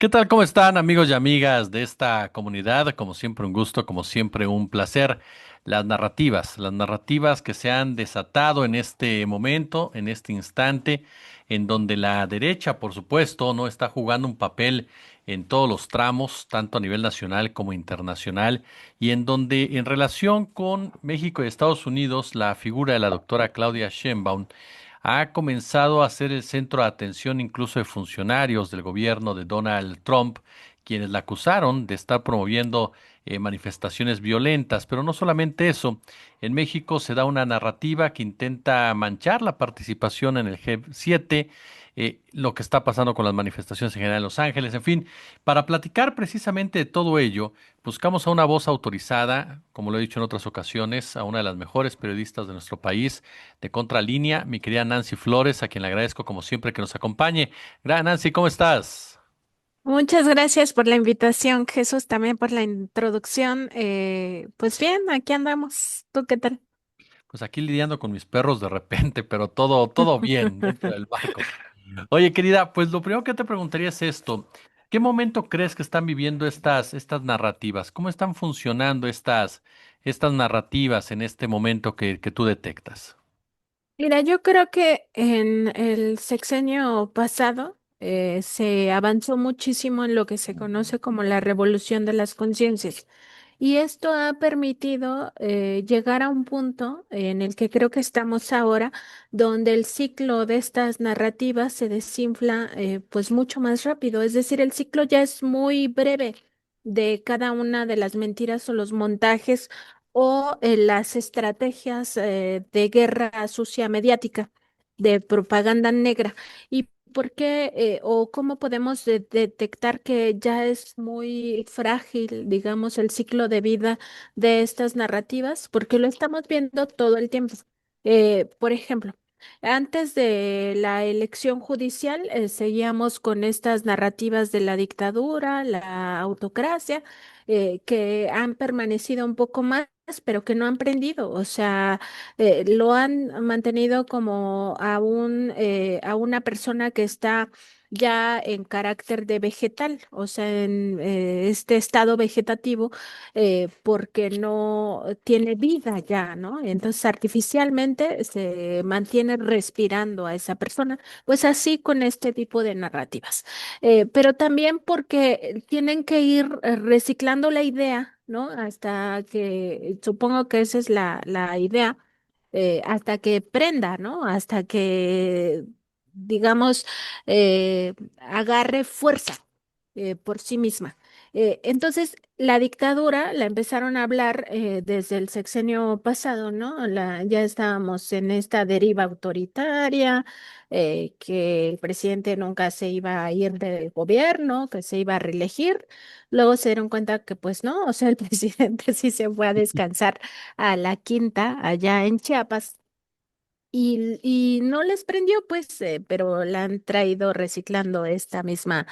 ¿Qué tal? ¿Cómo están amigos y amigas de esta comunidad? Como siempre un gusto, como siempre un placer. Las narrativas que se han desatado en este momento, en este instante, en donde la derecha, por supuesto, no está jugando un papel en todos los tramos, tanto a nivel nacional como internacional, y en donde en relación con México y Estados Unidos, la figura de la doctora Claudia Sheinbaum ha comenzado a ser el centro de atención incluso de funcionarios del gobierno de Donald Trump, quienes la acusaron de estar promoviendo manifestaciones violentas. Pero no solamente eso, en México se da una narrativa que intenta manchar la participación en el G7, lo que está pasando con las manifestaciones en general en Los Ángeles, en fin, para platicar precisamente de todo ello. Buscamos a una voz autorizada, como lo he dicho en otras ocasiones, a una de las mejores periodistas de nuestro país, de Contralínea, mi querida Nancy Flores, a quien le agradezco como siempre que nos acompañe. Gran Nancy, ¿cómo estás? Muchas gracias por la invitación, Jesús, también por la introducción. Pues bien, aquí andamos. ¿Tú qué tal? Pues aquí lidiando con mis perros de repente, pero todo bien dentro del marco. Oye, querida, pues lo primero que te preguntaría es esto. ¿Qué momento crees que están viviendo estas narrativas? ¿Cómo están funcionando estas narrativas en este momento que tú detectas? Mira, yo creo que en el sexenio pasado se avanzó muchísimo en lo que se conoce como la revolución de las conciencias. Y esto ha permitido llegar a un punto en el que creo que estamos ahora, donde el ciclo de estas narrativas se desinfla pues mucho más rápido. Es decir, el ciclo ya es muy breve de cada una de las mentiras o los montajes o las estrategias de guerra sucia mediática, de propaganda negra. ¿Y por qué o cómo podemos detectar que ya es muy frágil, digamos, el ciclo de vida de estas narrativas? Porque lo estamos viendo todo el tiempo. Por ejemplo, antes de la elección judicial, seguíamos con estas narrativas de la dictadura, la autocracia, que han permanecido un poco más, pero que no han prendido. O sea, lo han mantenido como a una persona que está ya en carácter de vegetal, o sea, en este estado vegetativo, porque no tiene vida ya, ¿no? Entonces, artificialmente se mantiene respirando a esa persona, pues así con este tipo de narrativas. Pero también porque tienen que ir reciclando la idea, ¿no? Hasta que, supongo que esa es la idea, hasta que prenda, ¿no? Hasta que, digamos, agarre fuerza por sí misma. Entonces, la dictadura la empezaron a hablar desde el sexenio pasado, ¿no? Ya estábamos en esta deriva autoritaria, que el presidente nunca se iba a ir del gobierno, que se iba a reelegir. Luego se dieron cuenta que pues no, o sea, el presidente sí se fue a descansar a la quinta allá en Chiapas. Y no les prendió, pues, pero la han traído reciclando esta misma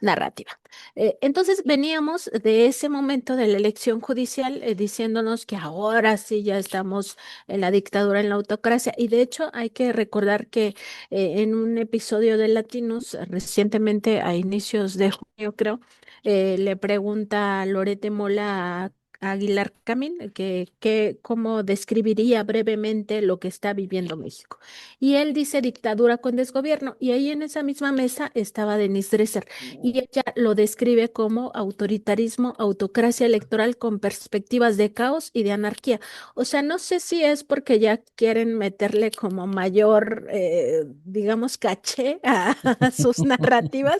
narrativa. Entonces veníamos de ese momento de la elección judicial diciéndonos que ahora sí ya estamos en la dictadura, en la autocracia. Y de hecho hay que recordar que en un episodio de Latinos recientemente, a inicios de junio creo, le pregunta a Lorete Mola a Aguilar Camín cómo describiría brevemente lo que está viviendo México. Y él dice dictadura con desgobierno. Y ahí en esa misma mesa estaba Denise Dresser y ella lo describe como autoritarismo, autocracia electoral con perspectivas de caos y de anarquía. O sea, no sé si es porque ya quieren meterle como mayor, digamos, caché a sus narrativas,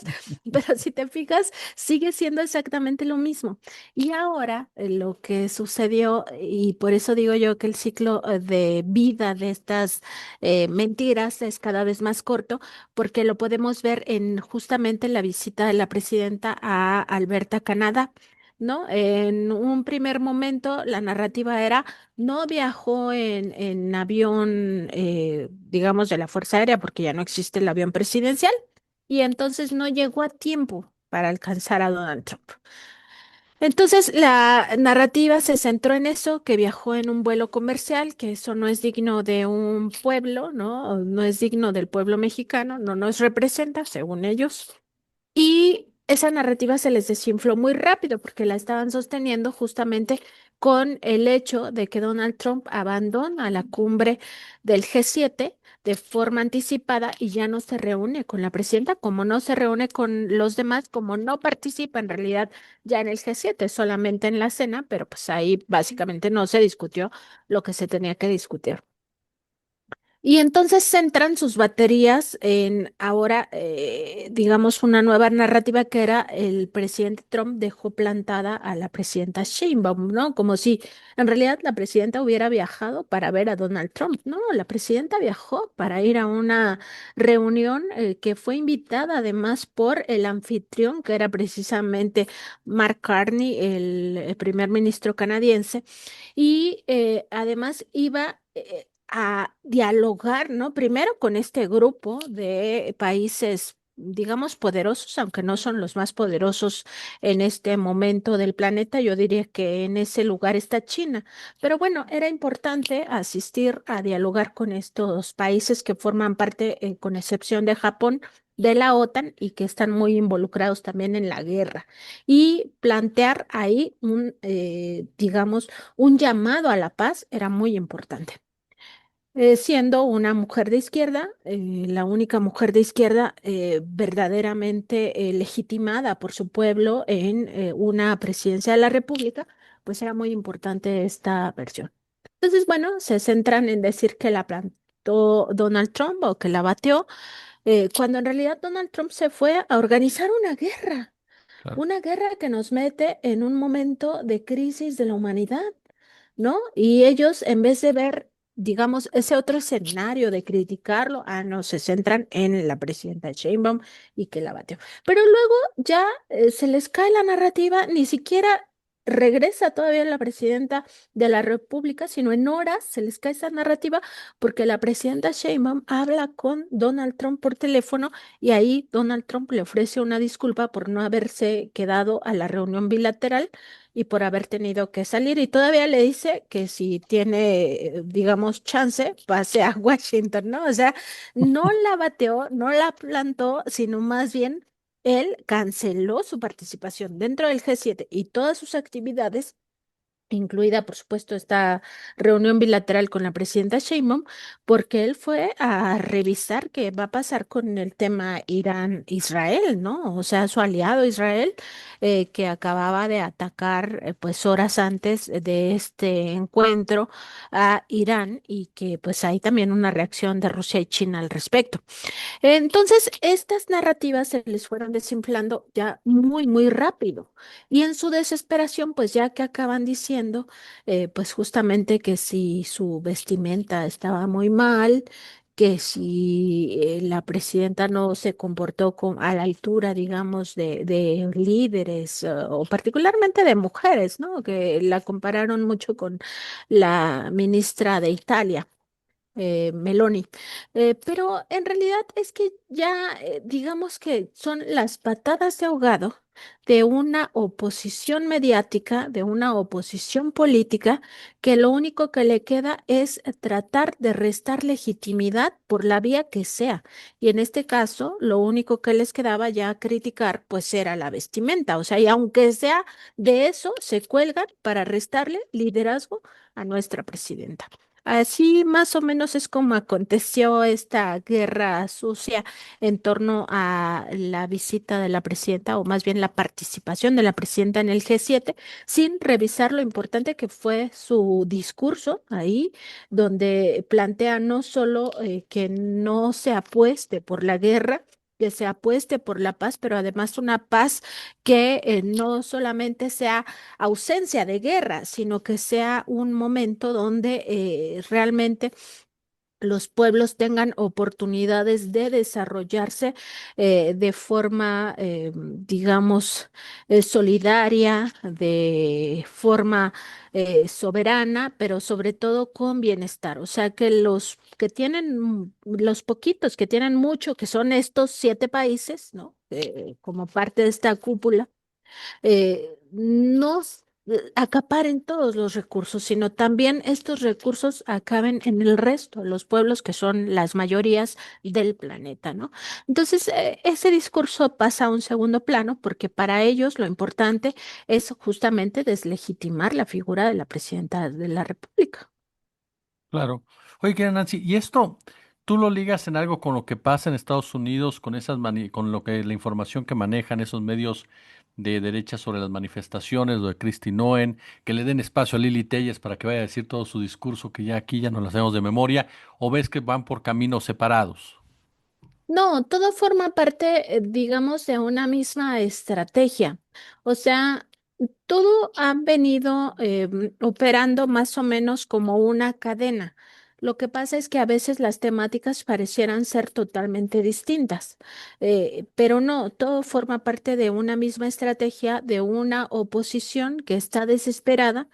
pero si te fijas, sigue siendo exactamente lo mismo. Y ahora lo que sucedió, y por eso digo yo que el ciclo de vida de estas mentiras es cada vez más corto, porque lo podemos ver en justamente la visita de la presidenta a Alberta, Canadá. ¿No? En un primer momento la narrativa era no viajó en avión, digamos, de la Fuerza Aérea, porque ya no existe el avión presidencial, y entonces no llegó a tiempo para alcanzar a Donald Trump. Entonces, la narrativa se centró en eso, que viajó en un vuelo comercial, que eso no es digno de un pueblo, ¿no? No es digno del pueblo mexicano, no nos representa, según ellos. Y esa narrativa se les desinfló muy rápido porque la estaban sosteniendo justamente con el hecho de que Donald Trump abandona la cumbre del G7 de forma anticipada y ya no se reúne con la presidenta, como no se reúne con los demás, como no participa en realidad ya en el G7, solamente en la cena, pero pues ahí básicamente no se discutió lo que se tenía que discutir. Y entonces centran sus baterías en ahora, digamos, una nueva narrativa que era el presidente Trump dejó plantada a la presidenta Sheinbaum, ¿no? Como si en realidad la presidenta hubiera viajado para ver a Donald Trump, ¿no? La presidenta viajó para ir a una reunión que fue invitada además por el anfitrión, que era precisamente Mark Carney, el primer ministro canadiense, y además iba a dialogar, ¿no? Primero con este grupo de países, digamos, poderosos, aunque no son los más poderosos en este momento del planeta. Yo diría que en ese lugar está China. Pero bueno, era importante asistir a dialogar con estos países que forman parte, con excepción de Japón, de la OTAN y que están muy involucrados también en la guerra. Y plantear ahí digamos, un llamado a la paz era muy importante. Siendo una mujer de izquierda, la única mujer de izquierda verdaderamente legitimada por su pueblo en una presidencia de la República, pues era muy importante esta versión. Entonces, bueno, se centran en decir que la plantó Donald Trump o que la bateó, cuando en realidad Donald Trump se fue a organizar Claro. una guerra que nos mete en un momento de crisis de la humanidad, ¿no? Y ellos, en vez de ver, digamos, ese otro escenario de criticarlo, no, se centran en la presidenta Sheinbaum y que la batió. Pero luego ya se les cae la narrativa, ni siquiera regresa todavía la presidenta de la República, sino en horas se les cae esa narrativa porque la presidenta Sheinbaum habla con Donald Trump por teléfono y ahí Donald Trump le ofrece una disculpa por no haberse quedado a la reunión bilateral y por haber tenido que salir. Y todavía le dice que si tiene, digamos, chance, pase a Washington, ¿no? O sea, no la bateó, no la plantó, sino más bien él canceló su participación dentro del G7 y todas sus actividades, incluida, por supuesto, esta reunión bilateral con la presidenta Sheinbaum, porque él fue a revisar qué va a pasar con el tema Irán-Israel, ¿no? O sea, su aliado Israel, que acababa de atacar, pues, horas antes de este encuentro a Irán y que, pues, hay también una reacción de Rusia y China al respecto. Entonces, estas narrativas se les fueron desinflando ya muy, muy rápido. Y en su desesperación, pues ya que acaban diciendo, pues justamente que si su vestimenta estaba muy mal, que si la presidenta no se comportó a la altura, digamos, de líderes, o particularmente de mujeres, ¿no? Que la compararon mucho con la ministra de Italia, Meloni. Pero en realidad es que ya, digamos que son las patadas de ahogado de una oposición mediática, de una oposición política, que lo único que le queda es tratar de restar legitimidad por la vía que sea. Y en este caso, lo único que les quedaba ya criticar, pues era la vestimenta. O sea, y aunque sea de eso, se cuelgan para restarle liderazgo a nuestra presidenta. Así más o menos es como aconteció esta guerra sucia en torno a la visita de la presidenta, o más bien la participación de la presidenta en el G7, sin revisar lo importante que fue su discurso ahí, donde plantea no solo que no se apueste por la guerra, que se apueste por la paz, pero además una paz que no solamente sea ausencia de guerra, sino que sea un momento donde realmente los pueblos tengan oportunidades de desarrollarse de forma, digamos, solidaria, de forma soberana, pero sobre todo con bienestar. O sea, que los que tienen, los poquitos que tienen mucho, que son estos 7 países, ¿no? Como parte de esta cúpula, no acaparen todos los recursos, sino también estos recursos acaben en el resto, los pueblos que son las mayorías del planeta, ¿no? Entonces, ese discurso pasa a un segundo plano porque para ellos lo importante es justamente deslegitimar la figura de la presidenta de la República. Claro. Oye, querida Nancy, ¿y esto tú lo ligas en algo con lo que pasa en Estados Unidos, con con lo que la información que manejan esos medios de derecha sobre las manifestaciones, lo de Kristi Noem, que le den espacio a Lili Telles para que vaya a decir todo su discurso que ya aquí ya no lo hacemos de memoria, o ves que van por caminos separados? No, todo forma parte, digamos, de una misma estrategia. O sea, todo ha venido operando más o menos como una cadena. Lo que pasa es que a veces las temáticas parecieran ser totalmente distintas, pero no, todo forma parte de una misma estrategia, de una oposición que está desesperada,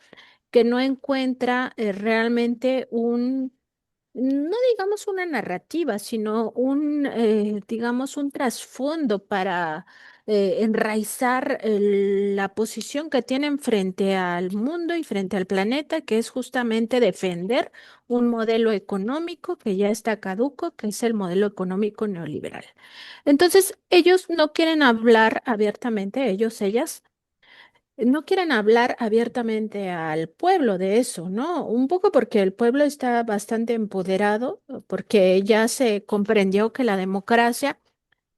que no encuentra realmente no digamos una narrativa, sino digamos, un trasfondo para enraizar la posición que tienen frente al mundo y frente al planeta, que es justamente defender un modelo económico que ya está caduco, que es el modelo económico neoliberal. Entonces, ellos no quieren hablar abiertamente, ellas no quieren hablar abiertamente al pueblo de eso, ¿no? Un poco porque el pueblo está bastante empoderado, porque ya se comprendió que la democracia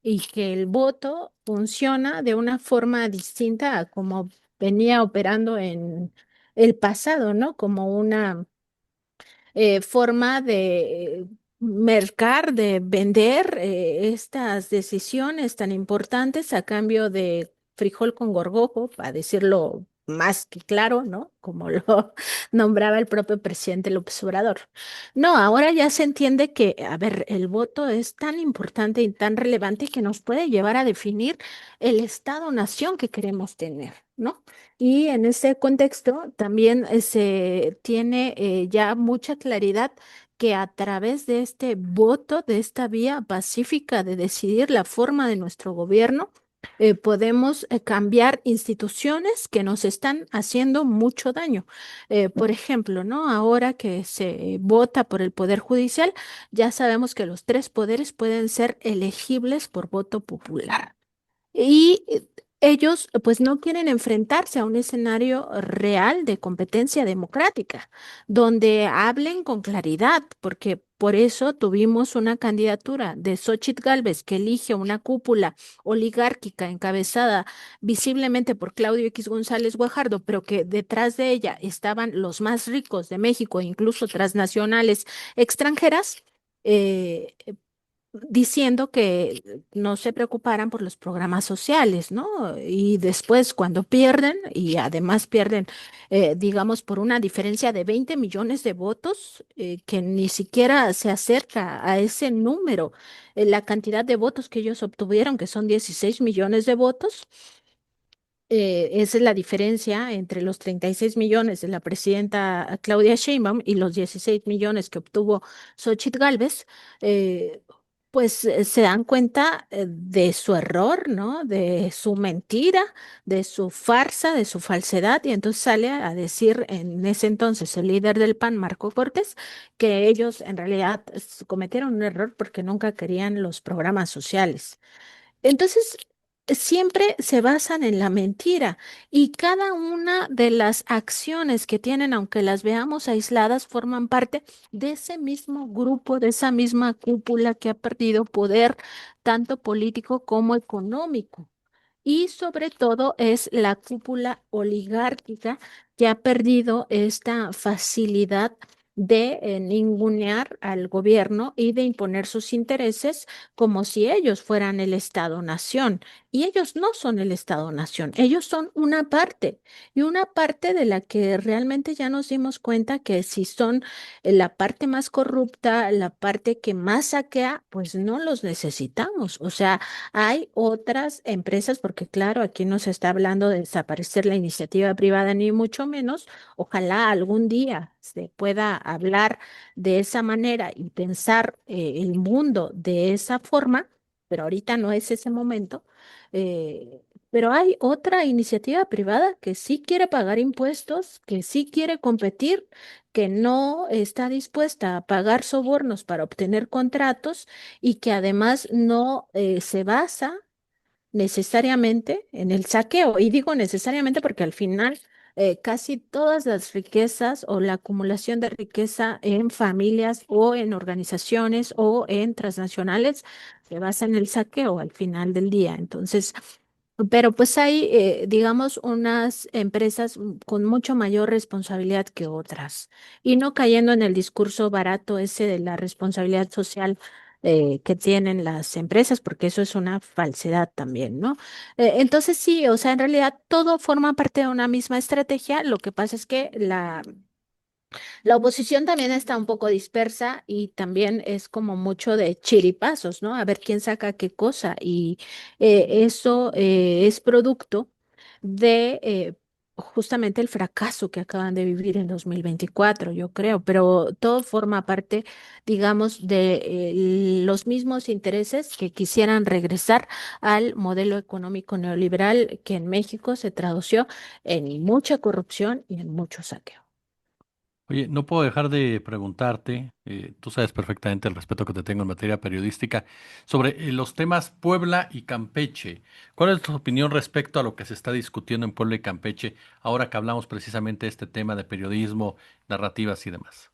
y que el voto funciona de una forma distinta a como venía operando en el pasado, ¿no? Como una forma de mercar, de vender estas decisiones tan importantes a cambio de frijol con gorgojo, para decirlo más que claro, ¿no? Como lo nombraba el propio presidente López Obrador. No, ahora ya se entiende que, a ver, el voto es tan importante y tan relevante que nos puede llevar a definir el Estado-nación que queremos tener, ¿no? Y en ese contexto también se tiene ya mucha claridad que a través de este voto, de esta vía pacífica de decidir la forma de nuestro gobierno, podemos cambiar instituciones que nos están haciendo mucho daño. Por ejemplo, ¿no? Ahora que se vota por el Poder Judicial, ya sabemos que los tres poderes pueden ser elegibles por voto popular. Y ellos pues no quieren enfrentarse a un escenario real de competencia democrática, donde hablen con claridad, porque por eso tuvimos una candidatura de Xóchitl Gálvez que elige una cúpula oligárquica encabezada visiblemente por Claudio X González Guajardo, pero que detrás de ella estaban los más ricos de México, incluso transnacionales extranjeras. eh, Diciendo que no se preocuparan por los programas sociales, ¿no? Y después cuando pierden, y además pierden, digamos, por una diferencia de 20 millones de votos, que ni siquiera se acerca a ese número, la cantidad de votos que ellos obtuvieron, que son 16 millones de votos. Esa es la diferencia entre los 36 millones de la presidenta Claudia Sheinbaum y los 16 millones que obtuvo Xóchitl Gálvez. Pues se dan cuenta de su error, ¿no? De su mentira, de su farsa, de su falsedad, y entonces sale a decir en ese entonces el líder del PAN, Marco Cortés, que ellos en realidad cometieron un error porque nunca querían los programas sociales. Entonces, siempre se basan en la mentira y cada una de las acciones que tienen, aunque las veamos aisladas, forman parte de ese mismo grupo, de esa misma cúpula que ha perdido poder tanto político como económico. Y sobre todo es la cúpula oligárquica que ha perdido esta facilidad de ningunear al gobierno y de imponer sus intereses como si ellos fueran el Estado-nación. Y ellos no son el Estado-nación, ellos son una parte y una parte de la que realmente ya nos dimos cuenta que si son la parte más corrupta, la parte que más saquea, pues no los necesitamos. O sea, hay otras empresas, porque claro, aquí no se está hablando de desaparecer la iniciativa privada, ni mucho menos. Ojalá algún día se pueda hablar de esa manera y pensar el mundo de esa forma, pero ahorita no es ese momento. Pero hay otra iniciativa privada que sí quiere pagar impuestos, que sí quiere competir, que no está dispuesta a pagar sobornos para obtener contratos y que además no se basa necesariamente en el saqueo. Y digo necesariamente porque al final casi todas las riquezas o la acumulación de riqueza en familias o en organizaciones o en transnacionales se basa en el saqueo al final del día. Entonces, pero pues hay, digamos, unas empresas con mucho mayor responsabilidad que otras y no cayendo en el discurso barato ese de la responsabilidad social que tienen las empresas, porque eso es una falsedad también, ¿no? Entonces sí, o sea, en realidad todo forma parte de una misma estrategia. Lo que pasa es que la oposición también está un poco dispersa y también es como mucho de chiripazos, ¿no? A ver quién saca qué cosa. Y eso es producto de justamente el fracaso que acaban de vivir en 2024, yo creo. Pero todo forma parte, digamos, de los mismos intereses que quisieran regresar al modelo económico neoliberal que en México se tradució en mucha corrupción y en mucho saqueo. Oye, no puedo dejar de preguntarte, tú sabes perfectamente el respeto que te tengo en materia periodística, sobre los temas Puebla y Campeche. ¿Cuál es tu opinión respecto a lo que se está discutiendo en Puebla y Campeche ahora que hablamos precisamente de este tema de periodismo, narrativas y demás?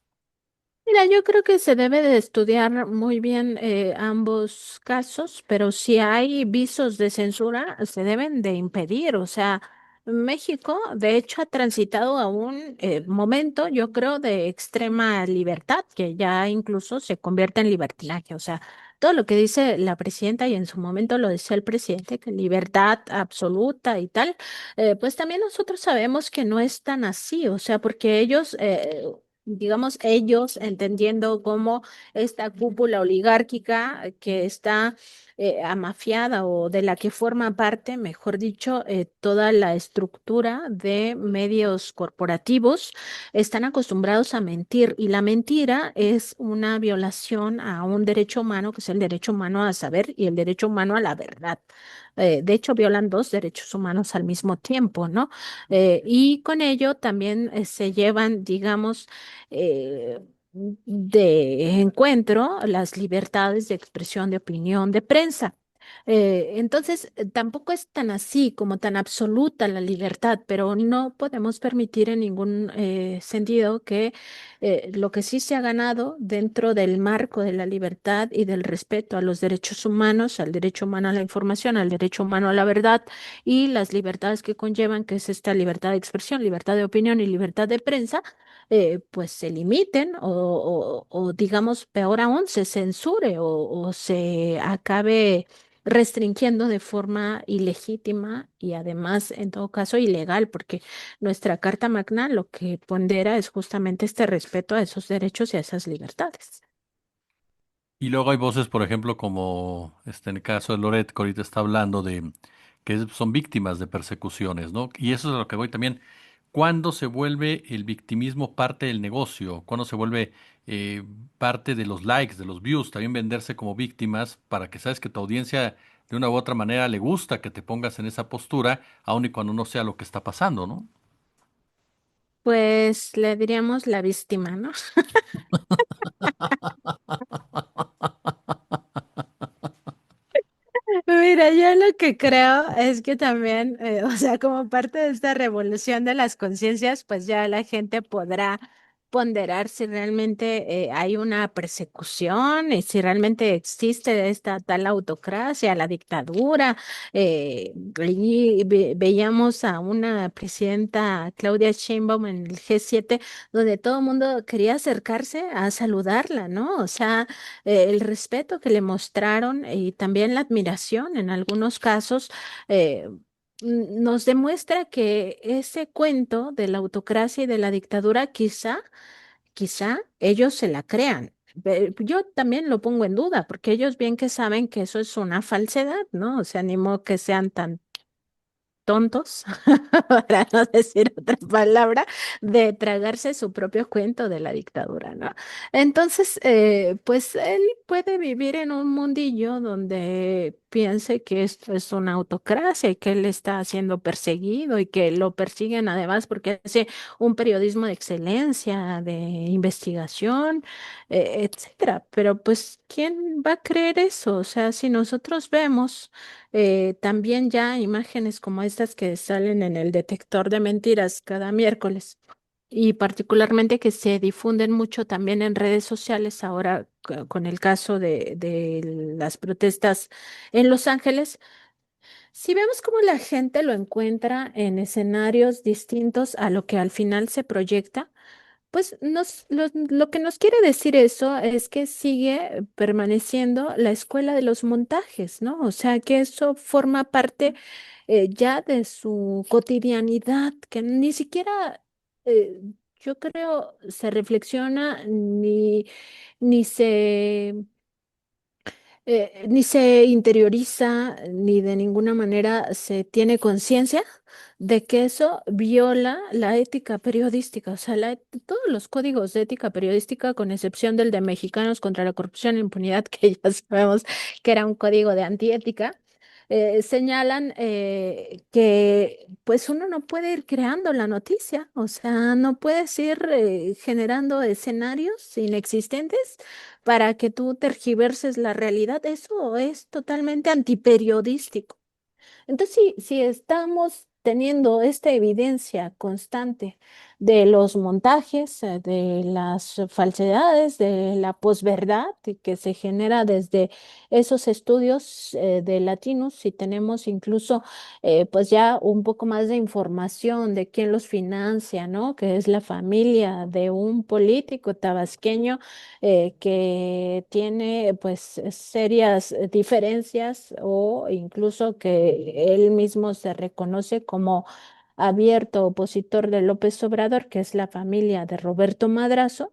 Mira, yo creo que se debe de estudiar muy bien ambos casos, pero si hay visos de censura, se deben de impedir. O sea, México, de hecho, ha transitado a un momento, yo creo, de extrema libertad, que ya incluso se convierte en libertinaje. O sea, todo lo que dice la presidenta y en su momento lo decía el presidente, que libertad absoluta y tal, pues también nosotros sabemos que no es tan así. O sea, porque ellos digamos, ellos entendiendo cómo esta cúpula oligárquica que está amafiada o de la que forma parte, mejor dicho, toda la estructura de medios corporativos, están acostumbrados a mentir y la mentira es una violación a un derecho humano, que es el derecho humano a saber y el derecho humano a la verdad. De hecho, violan dos derechos humanos al mismo tiempo, ¿no? Y con ello también se llevan, digamos, eh, de encuentro las libertades de expresión, de opinión, de prensa. Entonces, tampoco es tan así como tan absoluta la libertad, pero no podemos permitir en ningún sentido que lo que sí se ha ganado dentro del marco de la libertad y del respeto a los derechos humanos, al derecho humano a la información, al derecho humano a la verdad y las libertades que conllevan, que es esta libertad de expresión, libertad de opinión y libertad de prensa, pues se limiten o digamos, peor aún, se censure o se acabe restringiendo de forma ilegítima y además, en todo caso, ilegal, porque nuestra Carta Magna lo que pondera es justamente este respeto a esos derechos y a esas libertades. Y luego hay voces, por ejemplo, como en el caso de Loret, que ahorita está hablando de que son víctimas de persecuciones, ¿no? Y eso es a lo que voy también. ¿Cuándo se vuelve el victimismo parte del negocio? ¿Cuándo se vuelve parte de los likes, de los views? También venderse como víctimas para que sabes que tu audiencia de una u otra manera le gusta que te pongas en esa postura, aun y cuando no sea lo que está pasando, ¿no? Pues le diríamos la víctima, ¿no? Mira, yo lo que creo es que también, o sea, como parte de esta revolución de las conciencias, pues ya la gente podrá ponderar si realmente hay una persecución y si realmente existe esta tal autocracia, la dictadura. Veíamos a una presidenta, Claudia Sheinbaum, en el G7, donde todo el mundo quería acercarse a saludarla, ¿no? O sea, el respeto que le mostraron y también la admiración en algunos casos, nos demuestra que ese cuento de la autocracia y de la dictadura quizá ellos se la crean. Yo también lo pongo en duda, porque ellos bien que saben que eso es una falsedad, ¿no? O sea, ni modo que sean tan tontos, para no decir otra palabra, de tragarse su propio cuento de la dictadura, ¿no? Entonces, pues él puede vivir en un mundillo donde piense que esto es una autocracia y que él está siendo perseguido y que lo persiguen además porque hace un periodismo de excelencia, de investigación, etcétera. Pero pues, ¿quién va a creer eso? O sea, si nosotros vemos también ya imágenes como estas que salen en el detector de mentiras cada miércoles y particularmente que se difunden mucho también en redes sociales ahora con el caso de las protestas en Los Ángeles, si vemos cómo la gente lo encuentra en escenarios distintos a lo que al final se proyecta, pues lo que nos quiere decir eso es que sigue permaneciendo la escuela de los montajes, ¿no? O sea, que eso forma parte ya de su cotidianidad, que ni siquiera, eh, yo creo, se reflexiona ni se ni se interioriza, ni de ninguna manera se tiene conciencia de que eso viola la ética periodística. O sea, todos los códigos de ética periodística, con excepción del de Mexicanos contra la Corrupción e Impunidad, que ya sabemos que era un código de antiética, señalan que pues uno no puede ir creando la noticia, o sea, no puedes ir generando escenarios inexistentes para que tú tergiverses la realidad. Eso es totalmente antiperiodístico. Entonces, si estamos teniendo esta evidencia constante de los montajes, de las falsedades, de la posverdad que se genera desde esos estudios de latinos, si tenemos incluso pues ya un poco más de información de quién los financia, ¿no? Que es la familia de un político tabasqueño que tiene pues serias diferencias o incluso que él mismo se reconoce como abierto opositor de López Obrador, que es la familia de Roberto Madrazo.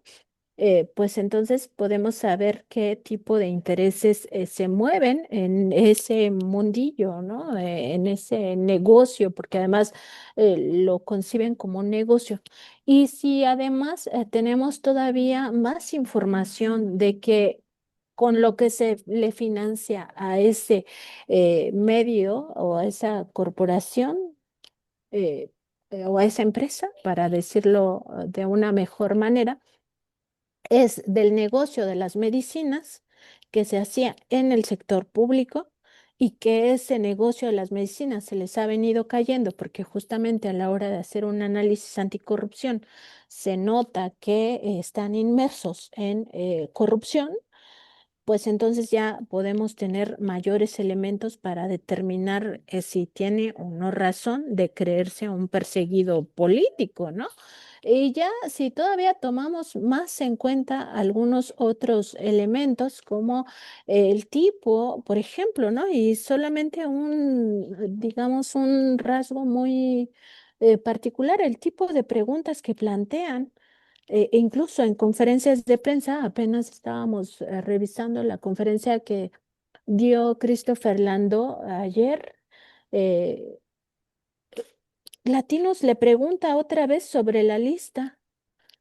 Pues entonces podemos saber qué tipo de intereses se mueven en ese mundillo, ¿no? En ese negocio, porque además lo conciben como un negocio. Y si además tenemos todavía más información de que con lo que se le financia a ese medio o a esa corporación, eh, o a esa empresa, para decirlo de una mejor manera, es del negocio de las medicinas que se hacía en el sector público y que ese negocio de las medicinas se les ha venido cayendo porque justamente a la hora de hacer un análisis anticorrupción se nota que están inmersos en corrupción, pues entonces ya podemos tener mayores elementos para determinar si tiene o no razón de creerse un perseguido político, ¿no? Y ya si todavía tomamos más en cuenta algunos otros elementos como el tipo, por ejemplo, ¿no? Y solamente digamos, un rasgo muy particular, el tipo de preguntas que plantean e incluso en conferencias de prensa, apenas estábamos revisando la conferencia que dio Christopher Landó ayer. eh, Latinos le pregunta otra vez sobre la lista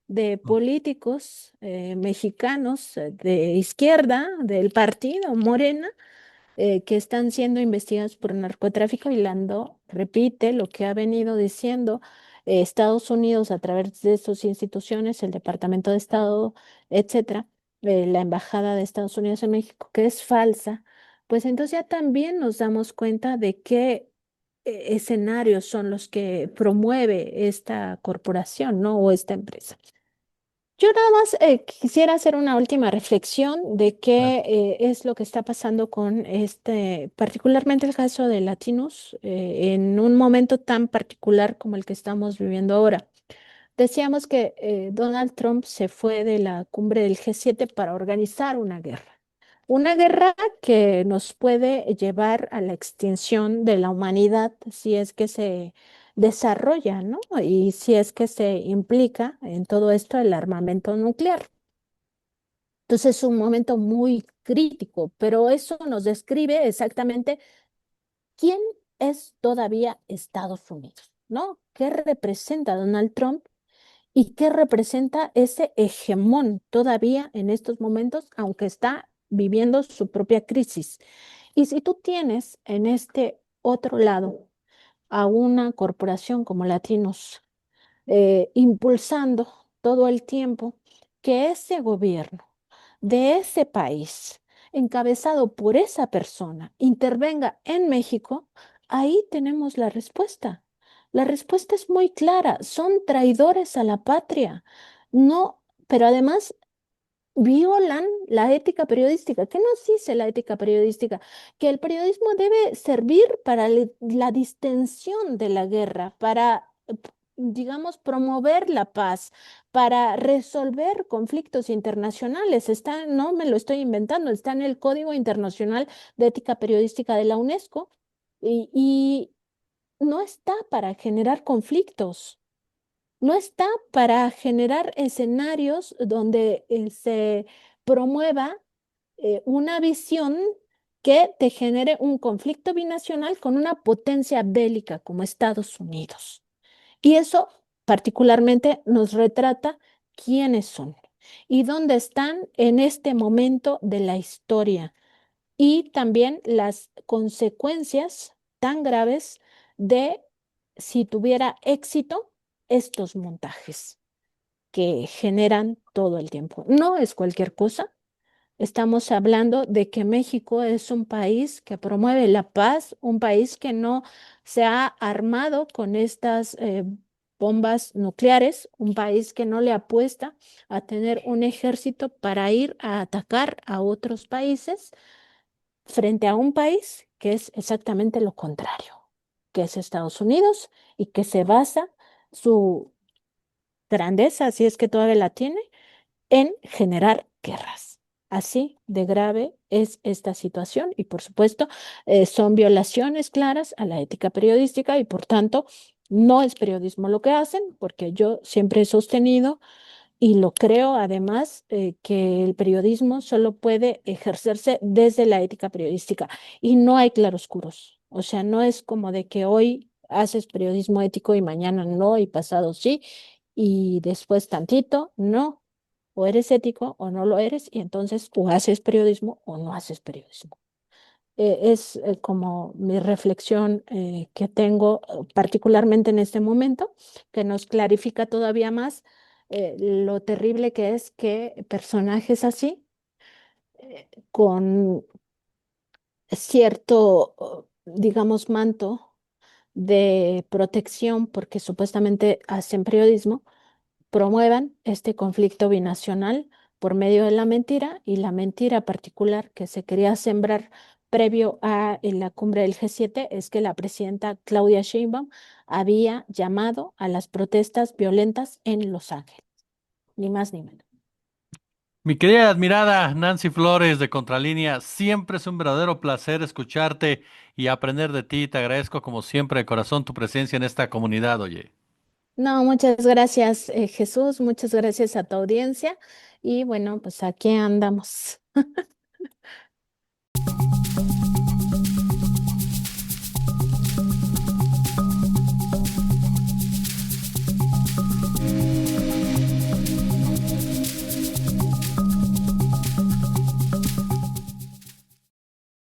de políticos mexicanos de izquierda del partido Morena que están siendo investigados por narcotráfico y Lando repite lo que ha venido diciendo Estados Unidos a través de sus instituciones, el Departamento de Estado, etcétera, la Embajada de Estados Unidos en México, que es falsa, pues entonces ya también nos damos cuenta de qué escenarios son los que promueve esta corporación, ¿no? O esta empresa. Yo nada más quisiera hacer una última reflexión de Claro. qué es lo que está pasando con particularmente el caso de Latinos, en un momento tan particular como el que estamos viviendo ahora. Decíamos que Donald Trump se fue de la cumbre del G7 para organizar una guerra que nos puede llevar a la extinción de la humanidad si es que se desarrolla, ¿no? Y si es que se implica en todo esto el armamento nuclear. Entonces es un momento muy crítico, pero eso nos describe exactamente quién es todavía Estados Unidos, ¿no? ¿Qué representa Donald Trump y qué representa ese hegemón todavía en estos momentos, aunque está viviendo su propia crisis? Y si tú tienes en este otro lado a una corporación como Latinos, impulsando todo el tiempo que ese gobierno de ese país, encabezado por esa persona, intervenga en México, ahí tenemos la respuesta. La respuesta es muy clara, son traidores a la patria. No, pero además violan la ética periodística. ¿Qué nos dice la ética periodística? Que el periodismo debe servir para la distensión de la guerra, para, digamos, promover la paz, para resolver conflictos internacionales. Está, no me lo estoy inventando, está en el Código Internacional de Ética Periodística de la UNESCO y no está para generar conflictos. No está para generar escenarios donde se promueva una visión que te genere un conflicto binacional con una potencia bélica como Estados Unidos. Y eso particularmente nos retrata quiénes son y dónde están en este momento de la historia y también las consecuencias tan graves de si tuviera éxito estos montajes que generan todo el tiempo. No es cualquier cosa. Estamos hablando de que México es un país que promueve la paz, un país que no se ha armado con estas bombas nucleares, un país que no le apuesta a tener un ejército para ir a atacar a otros países frente a un país que es exactamente lo contrario, que es Estados Unidos y que se basa su grandeza, si es que todavía la tiene, en generar guerras. Así de grave es esta situación y por supuesto son violaciones claras a la ética periodística y por tanto no es periodismo lo que hacen, porque yo siempre he sostenido y lo creo además que el periodismo solo puede ejercerse desde la ética periodística y no hay claroscuros. O sea, no es como de que hoy haces periodismo ético y mañana no y pasado sí y después tantito, no. O eres ético o no lo eres y entonces o haces periodismo o no haces periodismo. Es como mi reflexión que tengo particularmente en este momento, que nos clarifica todavía más lo terrible que es que personajes así, con cierto, digamos, manto de protección, porque supuestamente hacen periodismo, promuevan este conflicto binacional por medio de la mentira y la mentira particular que se quería sembrar previo a la cumbre del G7 es que la presidenta Claudia Sheinbaum había llamado a las protestas violentas en Los Ángeles, ni más ni menos. Mi querida y admirada Nancy Flores de Contralínea, siempre es un verdadero placer escucharte y aprender de ti. Te agradezco como siempre de corazón tu presencia en esta comunidad, oye. No, muchas gracias, Jesús, muchas gracias a tu audiencia y bueno, pues aquí andamos.